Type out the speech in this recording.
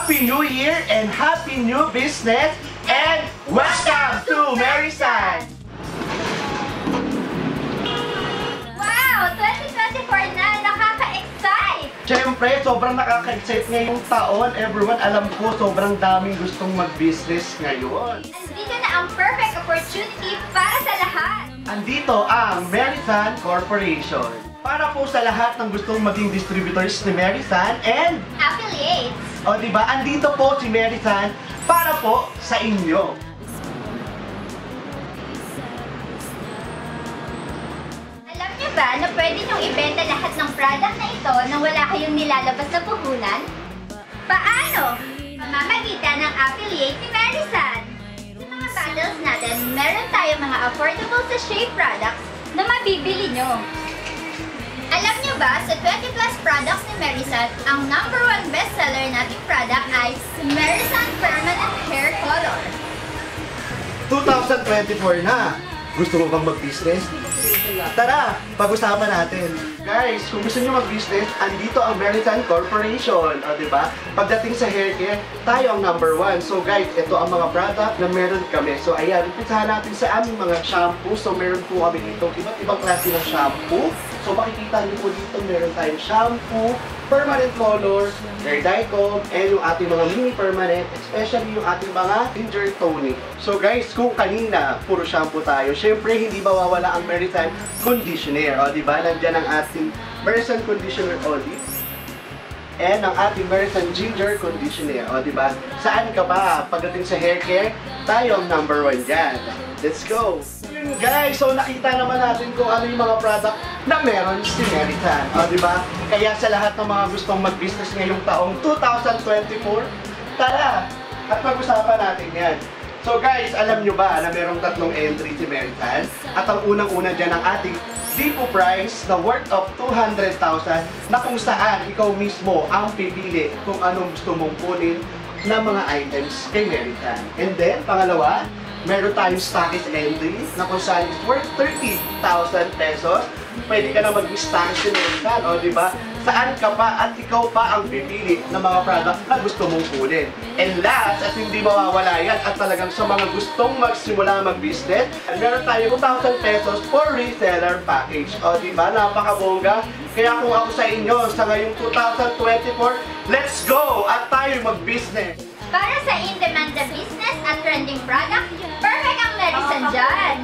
Happy New Year and Happy New Business and welcome to Merisan! Wow! 2024 na! Nakaka-excite! Siyempre, sobrang nakaka-excite ngayong taon. Everyone, alam ko, sobrang daming gustong mag-business ngayon. Andito na ang perfect opportunity para sa lahat! Andito ang Merisan Corporation. Para po sa lahat ng gustong maging distributors ni Merisan and Affiliates! o diba, andito po si Merisan para po sa inyo. Alam niyo ba na pwede niyong ibenta lahat ng product na ito nang wala kayong nilalabas na puhunan? Paano? Pamamagitan ng affiliate ni Merisan. Sa mga bundles natin, meron tayong mga affordable sachet products na mabibili niyo. Alam niyo ba, sa 20 plus products ni Merisan, ang #1 bestseller nating product ay Merisan Permanent Hair Color. 2024 na! Gusto mo bang mag-business? Tara, pag-usapan natin. Guys, kung gusto nyo mag-business, andito ang Merisan Corporation. O, diba? Pagdating sa hair care, tayo ang #1. So guys, ito ang mga product na meron kami. So ayan, umpisahan natin sa aming mga shampoo. So meron po kami dito iba't ibang klase ng shampoo. So makikita niyo po dito, meron tayong shampoo, permanent color, hair dye comb, and yung ating mga mini permanent, especially yung ating mga ginger tonic. So guys, kung kanina puro shampoo tayo, syempre hindi mawawala ang Merisan conditioner. O diba, nandyan ang ating Merisan conditioner olive and ang ating Merisan ginger conditioner. O diba, saan ka ba pagdating sa hair care? Tayo ang #1 dyan. Let's go! Yun guys, so nakita naman natin kung ano yung mga product na meron si Merisan. O diba? Kaya sa lahat ng mga gustong mag-business ngayong taong 2024, tara! At pag-usapan natin yan. So guys, alam nyo ba na merong 3 entry si Merisan? At ang unang-una dyan ang ating Depo price na worth of 200,000 na kung saan ikaw mismo ang pipili kung anong gusto mong kunin na mga items kay Merisan. And then, pangalawa, meron tayong stockist entry na kung saan is worth 30,000 pesos. Pwede ka na mag-stockist si Merisan, o diba? Saan ka pa at ikaw pa ang pipili ng mga product na gusto mong kunin. And last, at hindi mawawala yan, at talagang sa mga gustong magsimula mag-business, meron tayo 2,000 pesos for reseller package. O diba? Napakabongga. Kaya kung ako sa inyo, sa ngayong 2024, let's go! At tayo mag-business! Para sa in-demand na business at trending product, perfect ang Merisan dyan!